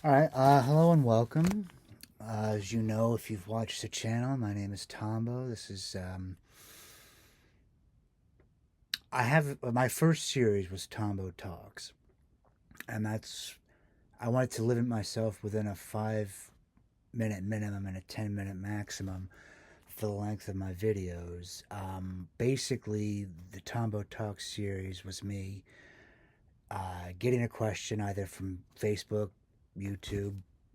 All right, hello and welcome. As you know, if you've watched the channel, my name is Tombo. I have my first series was Tombo Talks, and I wanted to limit myself within a 5 minute minimum and a 10-minute maximum for the length of my videos. Basically, the Tombo Talks series was me getting a question either from Facebook, YouTube,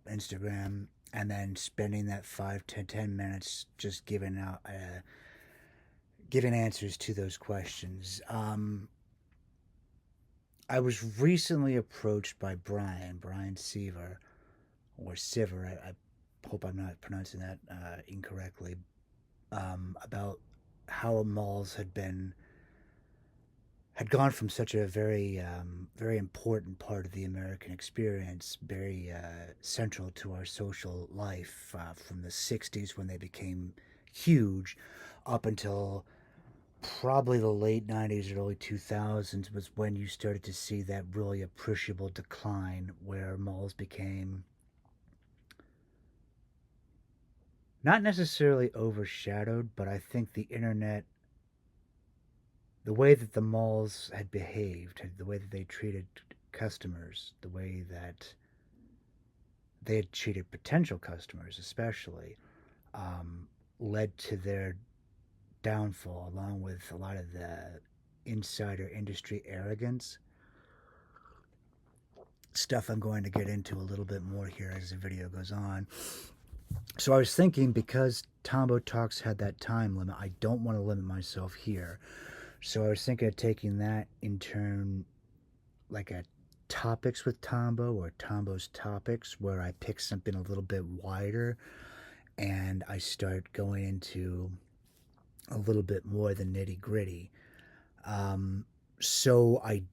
Instagram, and then spending that 5 to 10 minutes just giving answers to those questions. I was recently approached by Brian Seaver, or Siver. I hope I'm not pronouncing that incorrectly. About how malls had gone from such a very important part of the American experience, very central to our social life from the '60s when they became huge, up until probably the late '90s, early 2000s was when you started to see that really appreciable decline where malls became not necessarily overshadowed, but I think the way that the malls had behaved, the way that they treated customers, the way that they had treated potential customers, especially, um, led to their downfall, along with a lot of the insider industry arrogance. Stuff I'm going to get into a little bit more here as the video goes on. So I was thinking because Tombo Talks had that time limit, I don't want to limit myself here. So I was thinking of taking that in turn, like a topics with Tombo or Tombo's topics, where I pick something a little bit wider and I start going into a little bit more the nitty gritty. So I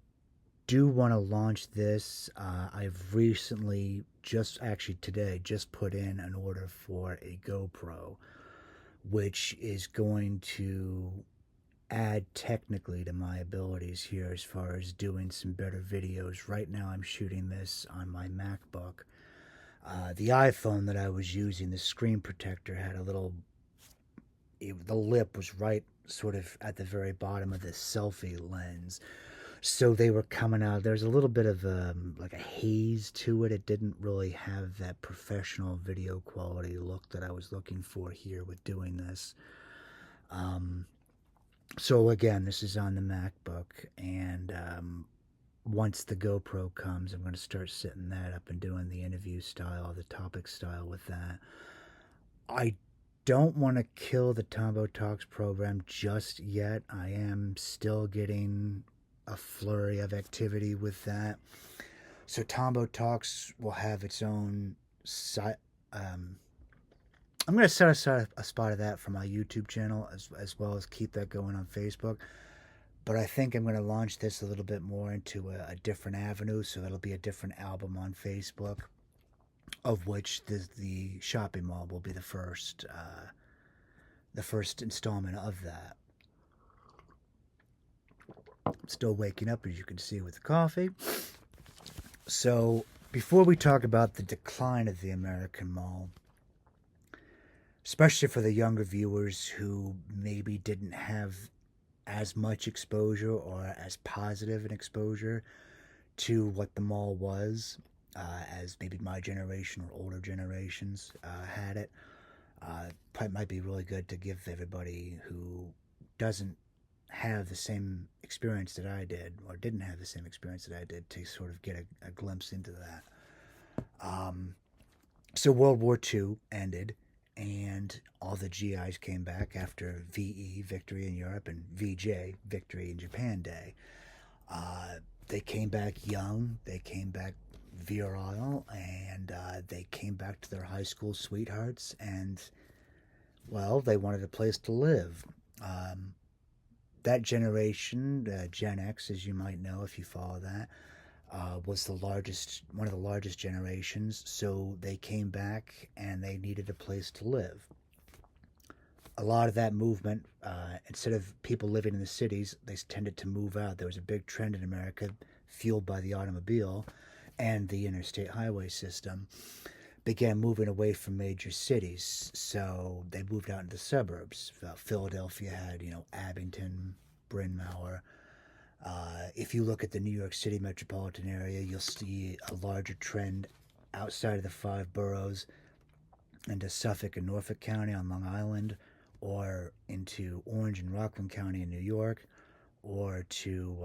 do want to launch this. I've recently, just actually today, just put in an order for a GoPro, which is going to add technically to my abilities here as far as doing some better videos. Right now, I'm shooting this on my MacBook. The iPhone that I was using, the screen protector had a little, the lip was right sort of at the very bottom of the selfie lens. So they were coming out. There's a little bit of like a haze to it. It didn't really have that professional video quality look that I was looking for here with doing this. Um, so again, this is on the MacBook, and once the GoPro comes, I'm going to start setting that up and doing the interview style, the topic style with that. I don't want to kill the Tombo Talks program just yet. I am still getting a flurry of activity with that. So Tombo Talks will have its own site. I'm going to set aside a spot of that for my YouTube channel as well as keep that going on Facebook. But I think I'm going to launch this a little bit more into a different avenue. So it'll be a different album on Facebook, of which the shopping mall will be the first installment of that. I'm still waking up, as you can see, with the coffee. So, before we talk about the decline of the American mall, especially for the younger viewers who maybe didn't have as much exposure or as positive an exposure to what the mall was as maybe my generation or older generations had it, it might be really good to give everybody who doesn't have the same experience that I did, or didn't have the same experience that I did, to sort of get a glimpse into that. Um, so World War II ended, and all the GIs came back after VE, Victory in Europe, and VJ, Victory in Japan Day. They came back young, they came back virile, and they came back to their high school sweethearts, and, well, they wanted a place to live. Um, that generation, Gen X, as you might know if you follow that, was one of the largest generations. So they came back and they needed a place to live. A lot of that movement, instead of people living in the cities, they tended to move out. There was a big trend in America, fueled by the automobile, and the interstate highway system began moving away from major cities. So they moved out into the suburbs. Philadelphia had, Abington, Bryn Mawr. If you look at the New York City metropolitan area, you'll see a larger trend outside of the five boroughs into Suffolk and Norfolk County on Long Island, or into Orange and Rockland County in New York, or to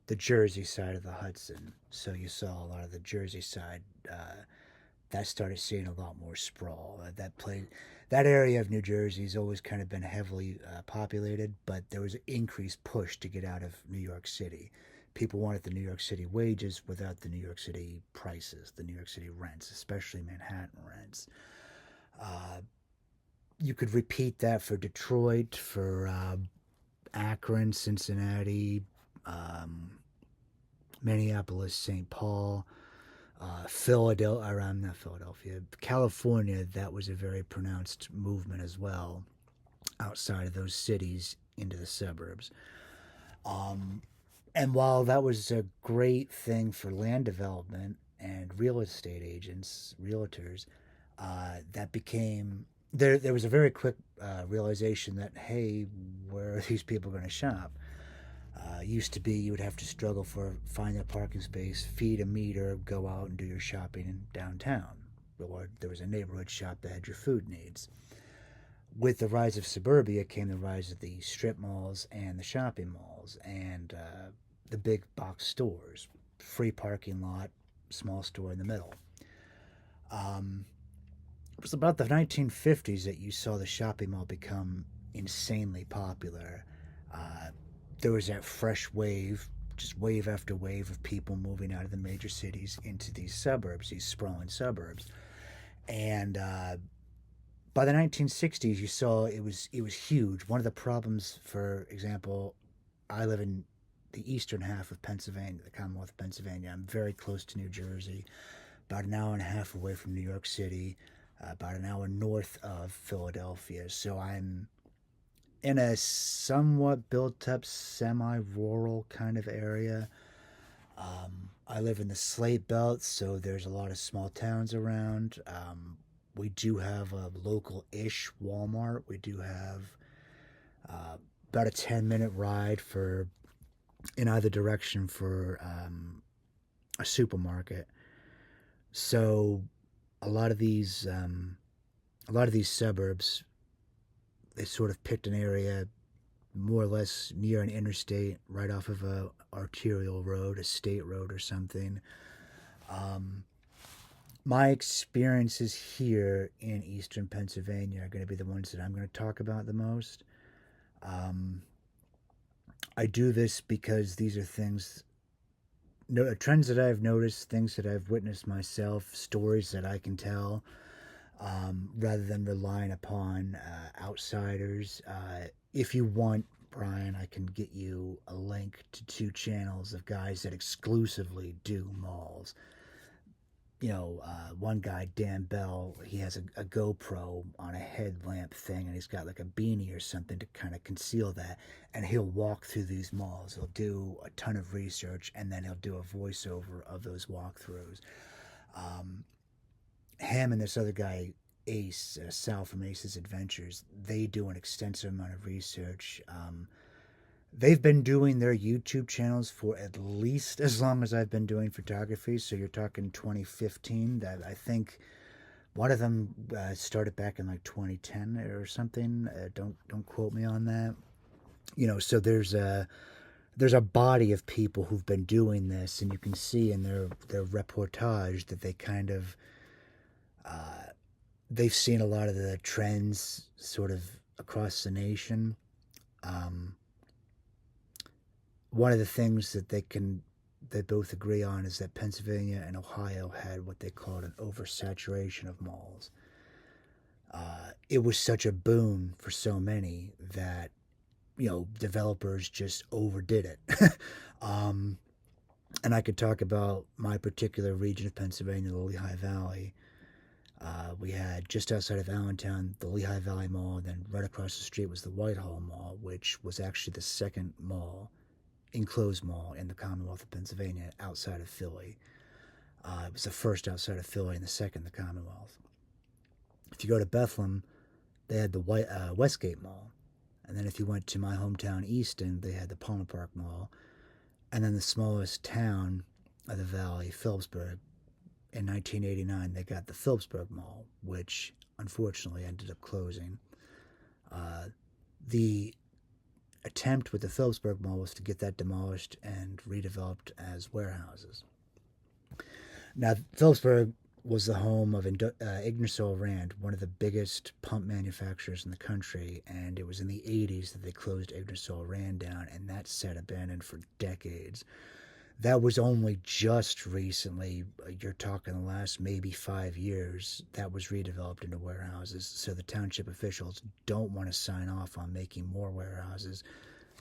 the Jersey side of the Hudson. So you saw a lot of the Jersey side that started seeing a lot more sprawl. That area of New Jersey has always kind of been heavily populated, but there was an increased push to get out of New York City. People wanted the New York City wages without the New York City prices, the New York City rents, especially Manhattan rents. Uh, you could repeat that for Detroit, for Akron, Cincinnati, um, Minneapolis, St. Paul, Philadelphia, around not Philadelphia, California. That was a very pronounced movement as well, outside of those cities into the suburbs. Um, and while that was a great thing for land development and real estate agents, realtors, that became there was a very quick realization that, hey, where are these people going to shop? Used to be you would have to struggle for finding a parking space, feed a meter, go out and do your shopping in downtown, or there was a neighborhood shop that had your food needs. With the rise of suburbia came the rise of the strip malls and the shopping malls and the big box stores, free parking lot, small store in the middle. Um, it was about the 1950s that you saw the shopping mall become insanely popular. Uh, there was that fresh wave, just wave after wave of people moving out of the major cities into these suburbs, these sprawling suburbs. And by the 1960s, you saw it was huge. One of the problems, for example, I live in the eastern half of Pennsylvania, the Commonwealth of Pennsylvania. I'm very close to New Jersey, about an hour and a half away from New York City, about an hour north of Philadelphia. So I'm in a somewhat built up, semi rural kind of area. I live in the Slate Belt, so there's a lot of small towns around. We do have a local ish Walmart. We do have uh, about a 10-minute ride for in either direction for a supermarket. So a lot of these suburbs, they sort of picked an area more or less near an interstate, right off of a arterial road, a state road or something. Um, my experiences here in eastern Pennsylvania are going to be the ones that I'm going to talk about the most. Um, I do this because these are things, no, trends that I've noticed, things that I've witnessed myself, stories that I can tell, rather than relying upon outsiders. If you want, Brian, I can get you a link to two channels of guys that exclusively do malls. One guy, Dan Bell, he has a GoPro on a headlamp thing, and he's got like a beanie or something to kind of conceal that. And he'll walk through these malls. He'll do a ton of research, and then he'll do a voiceover of those walkthroughs. Um, Him and this other guy, Ace, Sal from Ace's Adventures, they do an extensive amount of research. They've been doing their YouTube channels for at least as long as I've been doing photography. So you're talking 2015. That I think one of them started back in like 2010 or something. Don't quote me on that. So there's a body of people who've been doing this, and you can see in their reportage that they kind of they've seen a lot of the trends sort of across the nation. Um, One of the things that they both agree on is that Pennsylvania and Ohio had what they called an oversaturation of malls. It was such a boon for so many that developers just overdid it. um, and I could talk about my particular region of Pennsylvania, the Lehigh Valley. We had just outside of Allentown the Lehigh Valley Mall, then right across the street was the Whitehall Mall, which was actually the second enclosed mall in the Commonwealth of Pennsylvania outside of Philly. It was the first outside of Philly and the second in the Commonwealth. If you go to Bethlehem, they had the Westgate Mall. And then if you went to my hometown, Easton, they had the Palmer Park Mall. And then the smallest town of the valley, Phillipsburg, in 1989, they got the Phillipsburg Mall, which unfortunately ended up closing. The attempt with the Phillipsburg Mall was to get that demolished and redeveloped as warehouses. Now, Phillipsburg was the home of Ingersoll Rand, one of the biggest pump manufacturers in the country, and it was in the 80s that they closed Ingersoll Rand down, and that sat abandoned for decades. That was only just recently, you're talking the last maybe 5 years, that was redeveloped into warehouses, so the township officials don't want to sign off on making more warehouses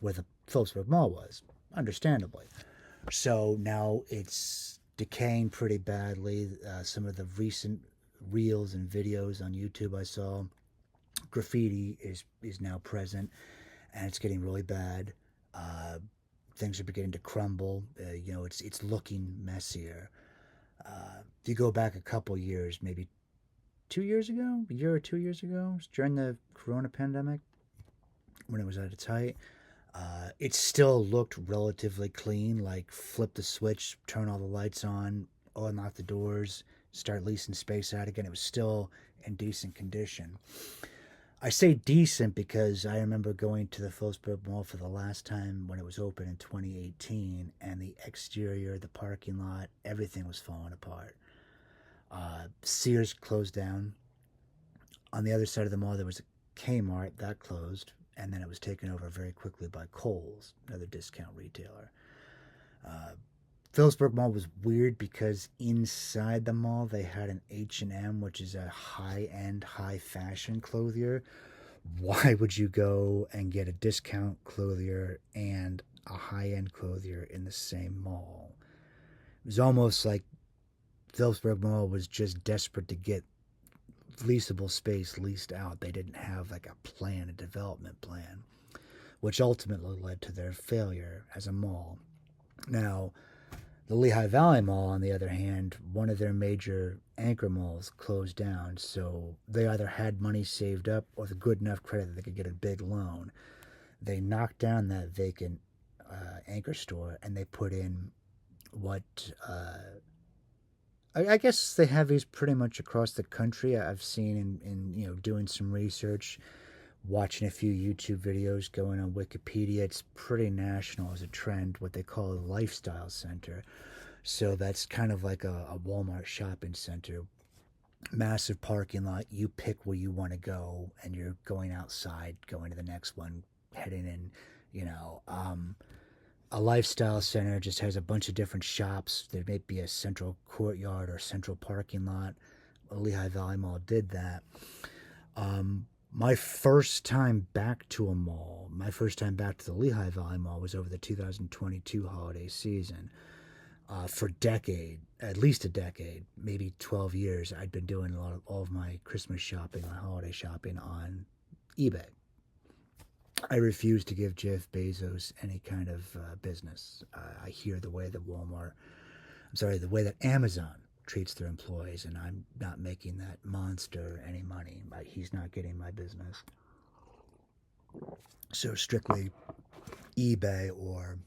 where the Phillipsburg Mall was, understandably. So now it's decaying pretty badly. Some of the recent reels and videos on YouTube I saw, graffiti is now present, and it's getting really bad. Things are beginning to crumble. It's looking messier. If you go back a couple years, maybe 2 years ago, a year or 2 years ago, during the Corona pandemic, when it was at its height, it still looked relatively clean. Like flip the switch, turn all the lights on, unlock the doors, start leasing space out again. It was still in decent condition. I say decent because I remember going to the Phillipsburg Mall for the last time when it was open in 2018, and the exterior, the parking lot, everything was falling apart. Sears closed down. On the other side of the mall, there was a Kmart that closed, and then it was taken over very quickly by Kohl's, another discount retailer. Phillipsburg Mall was weird because inside the mall they had an H&M, which is a high-end, high-fashion clothier. Why would you go and get a discount clothier and a high-end clothier in the same mall? It was almost like Phillipsburg Mall was just desperate to get leasable space leased out. They didn't have like a plan, a development plan, which ultimately led to their failure as a mall. Now, the Lehigh Valley Mall, on the other hand, one of their major anchor malls closed down, so they either had money saved up or the good enough credit that they could get a big loan. They knocked down that vacant anchor store, and they put in what I guess they have these pretty much across the country. I've seen in doing some research, watching a few YouTube videos, going on Wikipedia. It's pretty national as a trend, what they call a lifestyle center. So that's kind of like a Walmart shopping center. Massive parking lot. You pick where you want to go, and you're going outside, going to the next one, heading in, a lifestyle center just has a bunch of different shops. There may be a central courtyard or central parking lot. Lehigh Valley Mall did that. My first time back to a mall, my first time back to the Lehigh Valley Mall was over the 2022 holiday season. For at least a decade, maybe 12 years, I'd been doing all of my Christmas shopping, my holiday shopping on eBay. I refuse to give Jeff Bezos any kind of business. I hear the way that the way that Amazon treats their employees, and I'm not making that monster any money. He's not getting my business. So strictly eBay, or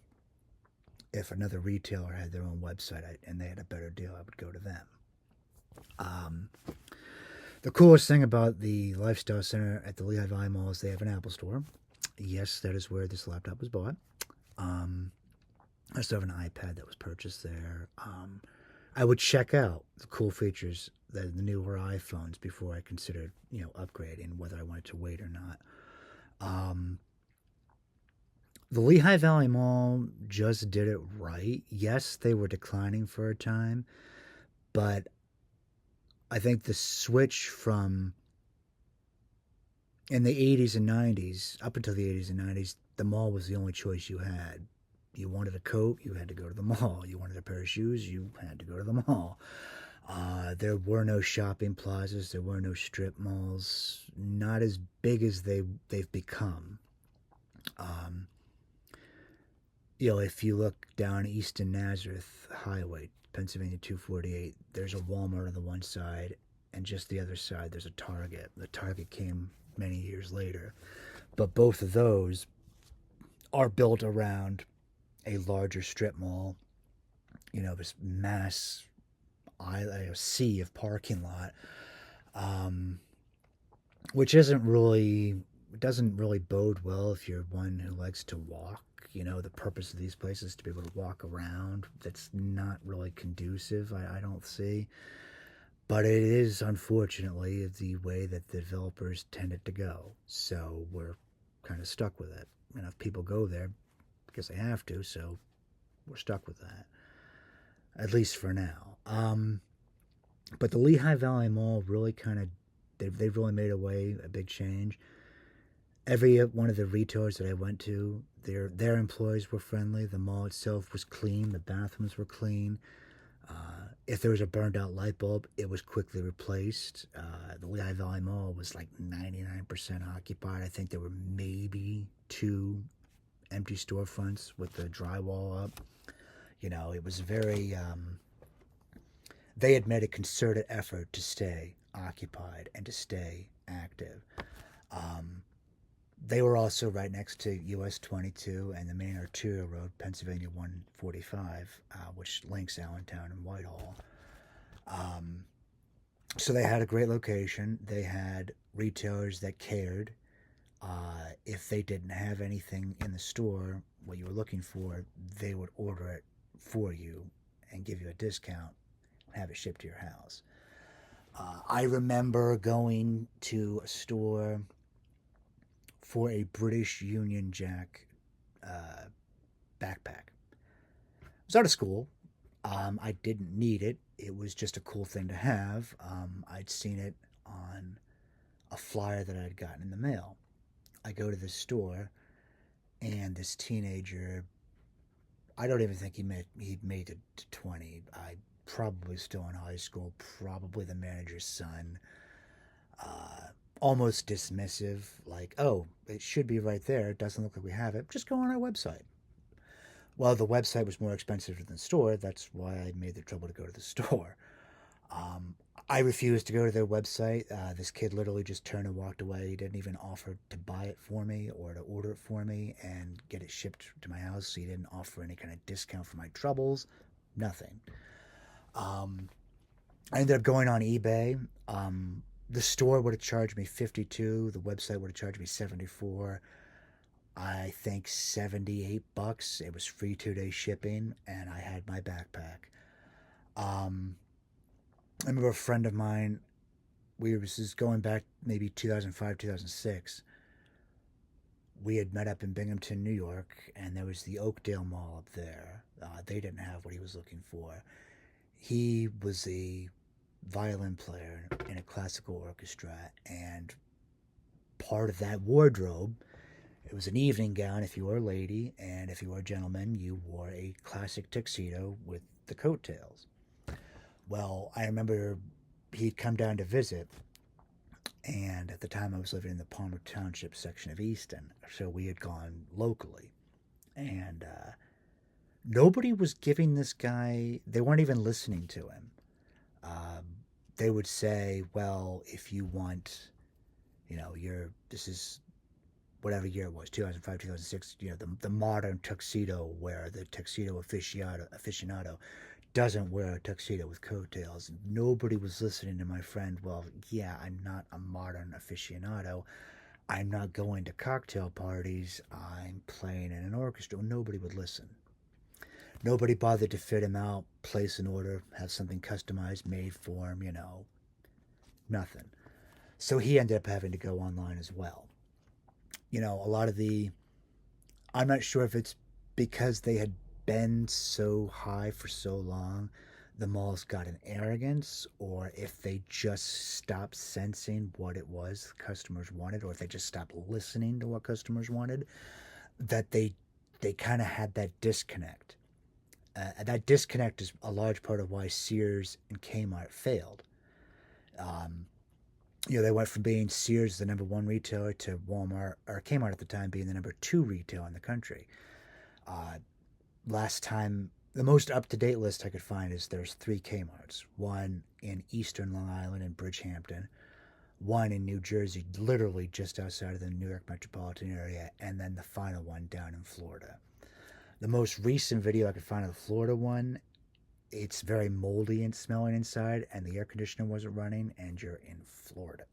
if another retailer had their own website and they had a better deal, I would go to them. The coolest thing about the Lifestyle Center at the Lehigh Valley Mall is they have an Apple Store. Yes, that is where this laptop was bought. I still have an iPad that was purchased there. I would check out the cool features that the newer iPhones before I considered, upgrading, whether I wanted to wait or not. The Lehigh Valley Mall just did it right. Yes, they were declining for a time, but I think the switch from in the 80s and 90s, up until the 80s and 90s, the mall was the only choice you had. You wanted a coat, you had to go to the mall. You wanted a pair of shoes, you had to go to the mall. There were no shopping plazas. There were no strip malls. Not as big as they've become. If you look down Easton Nazareth Highway, Pennsylvania 248, there's a Walmart on the one side, and just the other side, there's a Target. The Target came many years later. But both of those are built around a larger strip mall, this mass sea of parking lot, um, which doesn't really bode well if you're one who likes to walk. The purpose of these places is to be able to walk around. That's not really conducive, I don't see. But it is, unfortunately, the way that the developers tended to go. So we're kind of stuck with it. If people go there because they have to, so we're stuck with that, at least for now. But the Lehigh Valley Mall really they've really made a big change. Every one of the retailers that I went to, their employees were friendly. The mall itself was clean. The bathrooms were clean. If there was a burned out light bulb, it was quickly replaced. The Lehigh Valley Mall was like 99% occupied. I think there were maybe 2 empty storefronts with the drywall up. It was very. They had made a concerted effort to stay occupied and to stay active. They were also right next to US 22 and the main arterial road, Pennsylvania 145, which links Allentown and Whitehall. So they had a great location. They had retailers that cared. If they didn't have anything in the store, what you were looking for, they would order it for you and give you a discount and have it shipped to your house. I remember going to a store for a British Union Jack backpack. I was out of school. I didn't need it. It was just a cool thing to have. I'd seen it on a flyer that I'd gotten in the mail. I go to this store, and this teenager, I don't even think he made it to 20. I probably still in high school, probably the manager's son. Almost dismissive, like, oh, it should be right there. It doesn't look like we have it. Just go on our website. Well, the website was more expensive than the store. That's why I made the trouble to go to the store. I refused to go to their website. This kid literally just turned and walked away. He didn't even offer to buy it for me or to order it for me and get it shipped to my house. He didn't offer any kind of discount for my troubles. Nothing. I ended up going on eBay. The store would have charged me $52. The website would have charged me $74. I think $78. It was free 2-day shipping, and I had my backpack. I remember a friend of mine. This is going back maybe 2005, 2006. We had met up in Binghamton, New York, and there was the Oakdale Mall up there. They didn't have what he was looking for. He was a violin player in a classical orchestra, and part of that wardrobe, it was an evening gown if you were a lady, and if you were a gentleman, you wore a classic tuxedo with the coattails. Well, I remember he'd come down to visit, and at the time I was living in the Palmer Township section of Easton, so we had gone locally, and nobody was giving this guy, they weren't even listening to him. They would say, well, if you want, this is whatever year it was, 2005, 2006, the modern tuxedo wearer, the tuxedo aficionado doesn't wear a tuxedo with coattails. Nobody was listening to my friend. Well, yeah, I'm not a modern aficionado. I'm not going to cocktail parties. I'm playing in an orchestra. Nobody would listen. Nobody bothered to fit him out, place an order, have something customized, made for him, nothing. So he ended up having to go online as well. A lot of I'm not sure if it's because they had been so high for so long, the malls got an arrogance, or if they just stopped sensing what it was customers wanted, or if they just stopped listening to what customers wanted, that they kind of had that disconnect. That disconnect is a large part of why Sears and Kmart failed. They went from being Sears, the number 1 retailer, to Walmart, or Kmart at the time, being the number 2 retailer in the country. Last time The most up-to-date list I could find is there's 3 Kmarts. One in eastern Long Island in Bridgehampton, one in New Jersey, literally just outside of the New York metropolitan area, and then the final one down in Florida. The most recent video I could find of the Florida one, it's very moldy and smelling inside, and the air conditioner wasn't running, and you're in Florida.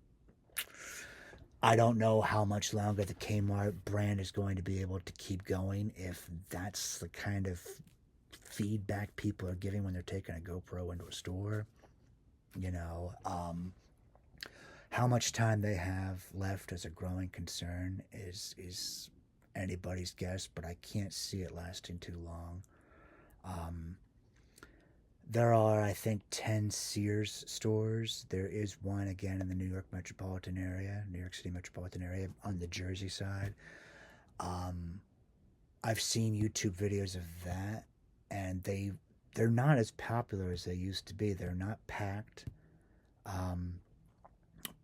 I don't know how much longer the Kmart brand is going to be able to keep going if that's the kind of feedback people are giving when they're taking a GoPro into a store. You know, how much time they have left as a growing concern is anybody's guess, but I can't see it lasting too long. Um, there are, I think, 10 Sears stores. There is one again in the New York metropolitan area, New York City metropolitan area, on the Jersey side. Um, I've seen YouTube videos of that, and they're not as popular as they used to be. They're not packed. Um,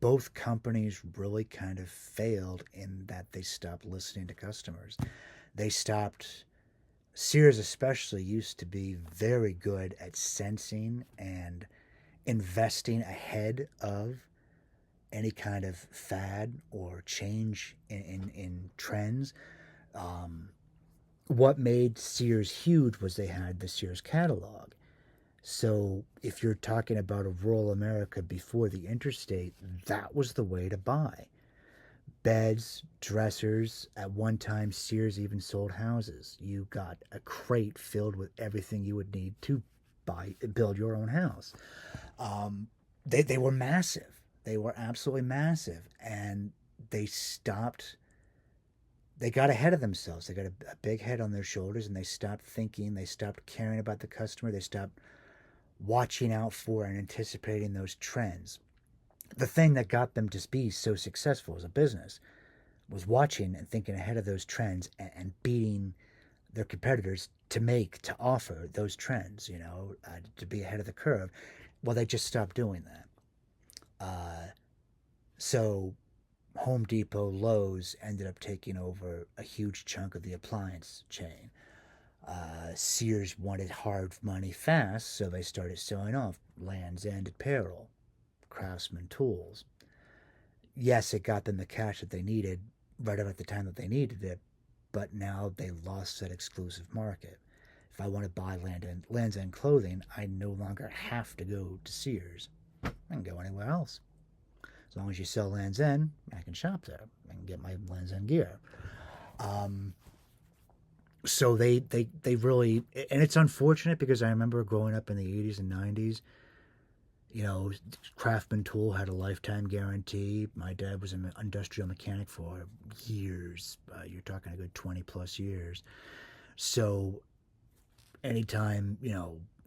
Both companies really kind of failed in that they stopped listening to customers. They stopped. Sears especially used to be very good at sensing and investing ahead of any kind of fad or change in trends. Um, what made Sears huge was they had the Sears catalog. So if you're talking about a rural America before the interstate, that was the way to buy. Beds, dressers. At one time, Sears even sold houses. You got a crate filled with everything you would need to build your own house. Um, they were massive. They were absolutely massive, and they stopped. They got ahead of themselves. They got a big head on their shoulders, and they stopped thinking. They stopped caring about the customer. They stopped watching out for and anticipating those trends. The thing that got them to be so successful as a business was watching and thinking ahead of those trends and beating their competitors to offer those trends, to be ahead of the curve. Well, they just stopped doing that. So Home Depot, Lowe's ended up taking over a huge chunk of the appliance chain. Sears wanted hard money fast, so they started selling off Land's End Apparel, Craftsman Tools. Yes, it got them the cash that they needed right about the time that they needed it, but now they lost that exclusive market. If I want to buy Land's End clothing, I no longer have to go to Sears. I can go anywhere else. As long as you sell Land's End, I can shop there. I can get my Land's End gear. So they really, and it's unfortunate because I remember growing up in the 80s and 90s, Craftsman Tool had a lifetime guarantee. My dad was an industrial mechanic for years. You're talking a good 20 plus years. So anytime,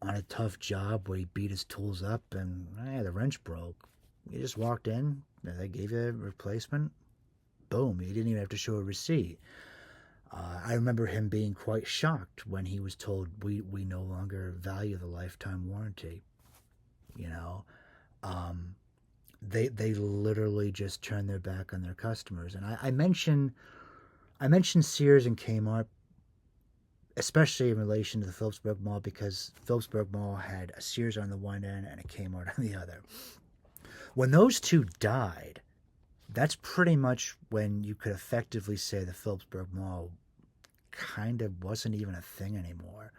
on a tough job where he beat his tools up and the wrench broke, you just walked in, they gave you a replacement, boom, you didn't even have to show a receipt. I remember him being quite shocked when he was told we no longer value the lifetime warranty. They literally just turned their back on their customers. And I mentioned Sears and Kmart, especially in relation to the Phillipsburg Mall, because Phillipsburg Mall had a Sears on the one end and a Kmart on the other. When those two died, that's pretty much when you could effectively say the Phillipsburg Mall kind of wasn't even a thing anymore.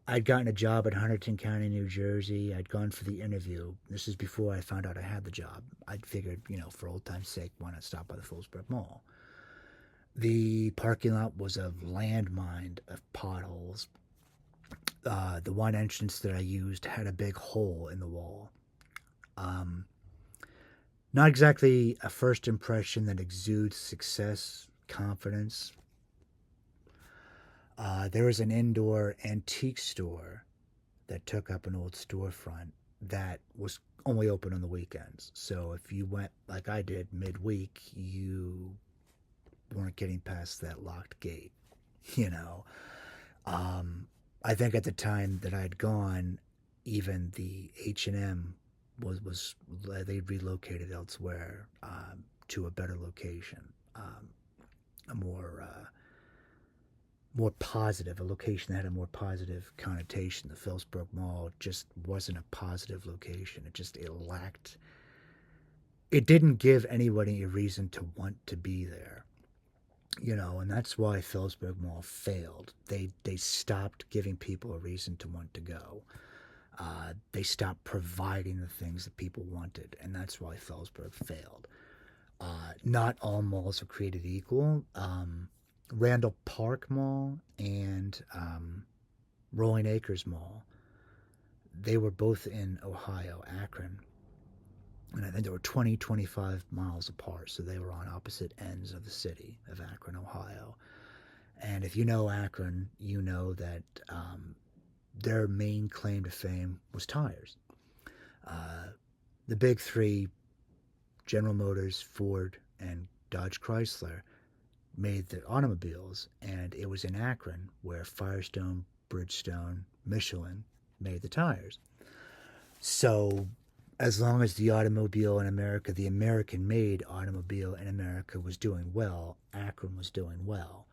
I'd gotten a job at Hunterdon County, New Jersey. I'd gone for the interview. This is before I found out I had the job. I'd figured, for old time's sake, why not stop by the Phillipsburg Mall? The parking lot was a landmine of potholes. The one entrance that I used had a big hole in the wall. Not exactly a first impression that exudes success, confidence. There was an indoor antique store that took up an old storefront that was only open on the weekends. So if you went like I did midweek, you weren't getting past that locked gate, I think at the time that I'd gone, even the H&M was they relocated elsewhere, to a better location, a more more positive, a location that had a more positive connotation. The Phillipsburg Mall just wasn't a positive location. It lacked. It didn't give anybody a reason to want to be there. And that's why Phillipsburg Mall failed. They stopped giving people a reason to want to go. They stopped providing the things that people wanted, and that's why Phillipsburg failed. Not all malls are created equal. Randall Park Mall and Rolling Acres Mall, they were both in Ohio, Akron. And I think they were 20, 25 miles apart, so they were on opposite ends of the city of Akron, Ohio. And if you know Akron, you know that their main claim to fame was tires. The big three, General Motors, Ford, and Dodge Chrysler, made the automobiles, and it was in Akron where Firestone, Bridgestone, Michelin made the tires. So as long as the automobile in America, the American-made automobile in America was doing well, Akron was doing well.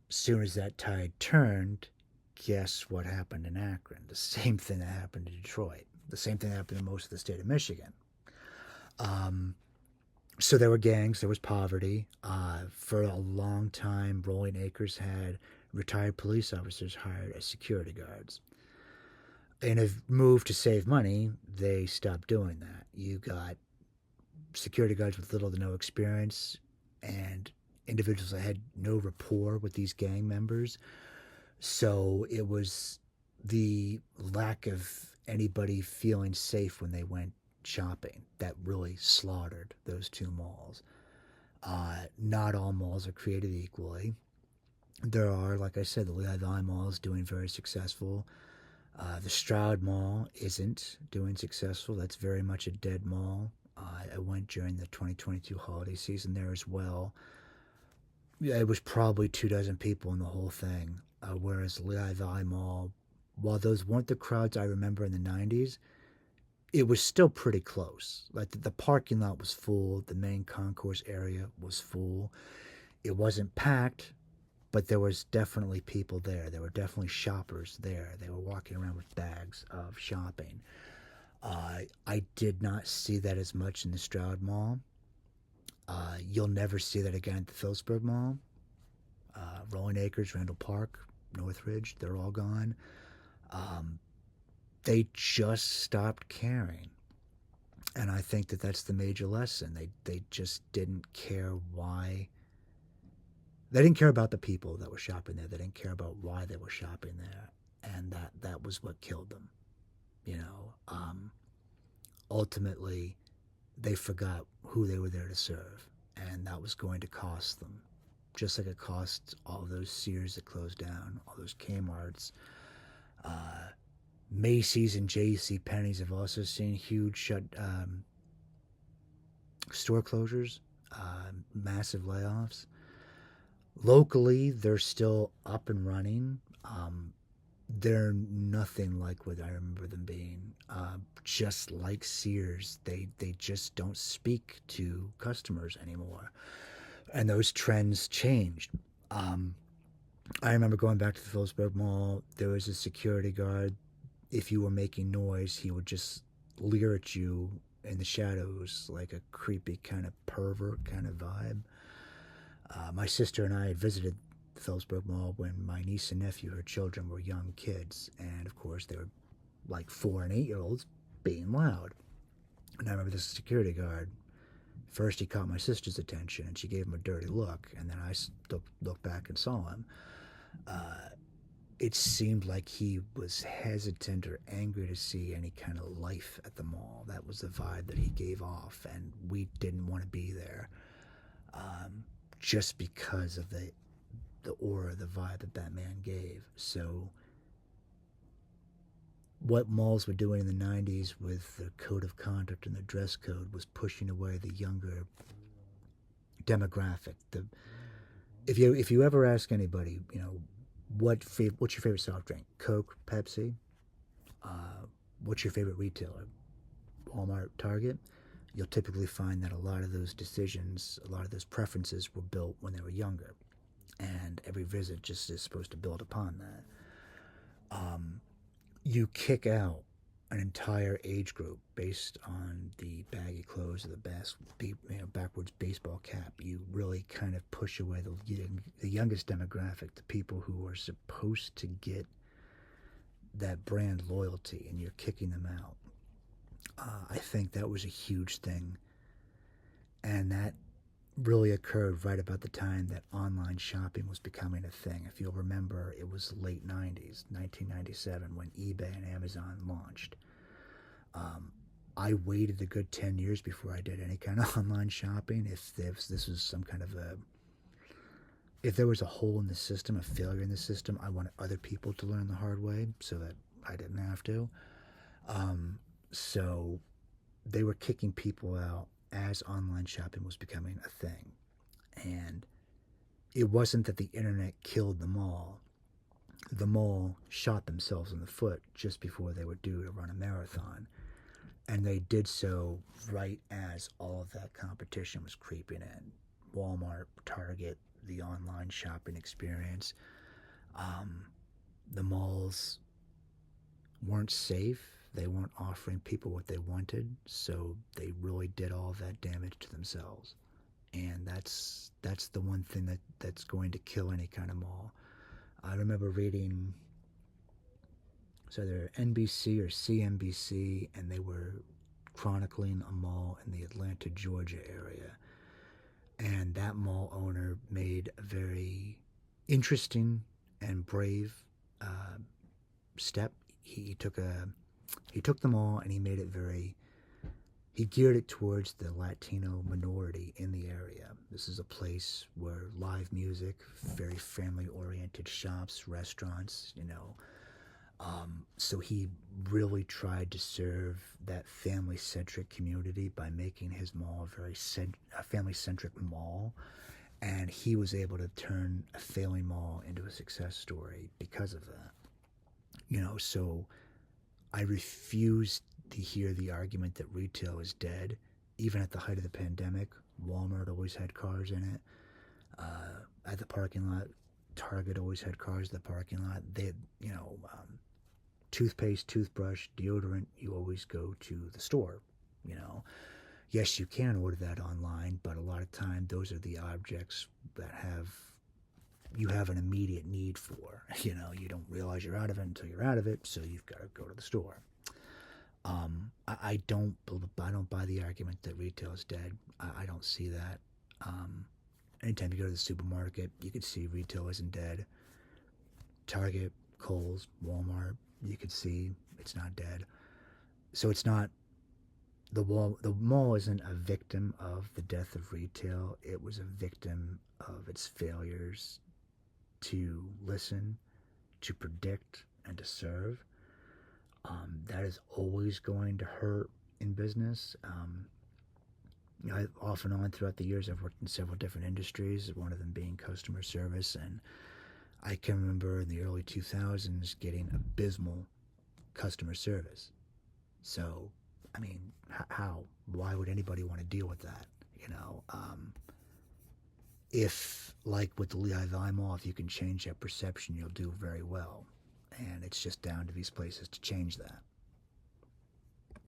As soon as that tide turned, guess what happened in Akron? The same thing that happened in Detroit. The same thing that happened in most of the state of Michigan. So there were gangs, there was poverty. For a long time, Rolling Acres had retired police officers hired as security guards. In a move to save money, they stopped doing that. You got security guards with little to no experience and individuals that had no rapport with these gang members. So it was the lack of anybody feeling safe when they went shopping that really slaughtered those two malls. Not all malls are created equally. There are, like I said, the Lehigh Valley Mall is doing very successful. The Stroud Mall isn't doing successful. That's very much a dead mall. I went during the 2022 holiday season there as well. Yeah, it was probably 24 people in the whole thing. Whereas Lehigh Valley Mall, while those weren't the crowds I remember in the 90s, it was still pretty close. Like the parking lot was full, the main concourse area was full. It wasn't packed, but there was definitely people there. There were definitely shoppers there. They were walking around with bags of shopping. I did not see that as much in the Stroud Mall. You'll never see that again at the Phillipsburg Mall. Rolling Acres, Randall Park, Northridge, they're all gone. They just stopped caring. And I think that that's the major lesson. They just didn't care why. They didn't care about the people that were shopping there. They didn't care about why they were shopping there. And that was what killed them. Ultimately, they forgot who they were there to serve. And that was going to cost them. Just like it cost all those Sears that closed down, all those Kmart's. Macy's and J.C. Penney's have also seen huge store closures, massive layoffs. Locally, they're still up and running. They're nothing like what I remember them being. Just like Sears, they just don't speak to customers anymore. And those trends changed. I remember going back to the Phillipsburg Mall. There was a security guard. If you were making noise, he would just leer at you in the shadows like a creepy kind of pervert kind of vibe. My sister and I had visited the Phillipsburg Mall when my niece and nephew, her children, were young kids. And, of course, they were like 4 and 8-year-olds being loud. And I remember this security guard. First, he caught my sister's attention, and she gave him a dirty look. And then I looked back and saw him. It seemed like he was hesitant or angry to see any kind of life at the mall. That was the vibe that he gave off, and we didn't want to be there. Just because of the aura, the vibe that man gave. So what malls were doing in the 90s with the code of conduct and the dress code was pushing away the younger demographic. If you ever ask anybody, what's your favorite soft drink? Coke, Pepsi? What's your favorite retailer? Walmart, Target? You'll typically find that a lot of those decisions, a lot of those preferences were built when they were younger. and every visit just is supposed to build upon that. You kick out an entire age group based on the baggy clothes of backwards baseball cap. You really kind of push away the youngest demographic, the people who are supposed to get that brand loyalty, and you're kicking them out. I think that was a huge thing, and that really occurred right about the time that online shopping was becoming a thing. If you'll remember, it was late 90s, 1997, when eBay and Amazon launched. I waited a good 10 years before I did any kind of online shopping. If this was some kind of a, if there was a hole in the system, a failure in the system, I wanted other people to learn the hard way so that I didn't have to. So they were kicking people out as online shopping was becoming a thing. And it wasn't that the internet killed the mall. The mall shot themselves in the foot just before they were due to run a marathon. And they did so right as all of that competition was creeping in. Walmart, Target, the online shopping experience. The malls weren't safe. They weren't offering people what they wanted, so they really did all of that damage to themselves. And that's the one thing that's going to kill any kind of mall. I remember reading, so either NBC or CNBC, and they were chronicling a mall in the Atlanta, Georgia area. And that mall owner made a very interesting and brave step. He took the mall and he made it he geared it towards the Latino minority in the area. This is a place where live music, very family-oriented shops, restaurants, so he really tried to serve that family-centric community by making his mall a family-centric mall. And he was able to turn a failing mall into a success story because of that. So I refuse to hear the argument that retail is dead. Even at the height of the pandemic, Walmart always had cars in it. At the parking lot, Target always had cars at the parking lot. Toothpaste, toothbrush, deodorant, you always go to the store. Yes, you can order that online, but a lot of time those are the objects that you have an immediate need for. You don't realize you're out of it until you're out of it, so you've got to go to the store. I don't buy the argument that retail is dead. I don't see that. Anytime you go to the supermarket, you could see retail isn't dead. Target, Kohl's, Walmart, you could see it's not dead. So it's not the mall isn't a victim of the death of retail. It was a victim of its failures to listen, to predict, and to serve. That is always going to hurt in business. I've off and on throughout the years, I've worked in several different industries, one of them being customer service, and I can remember in the early 2000s getting abysmal customer service. So, I mean, how? Why would anybody want to deal with that? If, like with the Lehigh Mall, if you can change that perception, you'll do very well. And it's just down to these places to change that.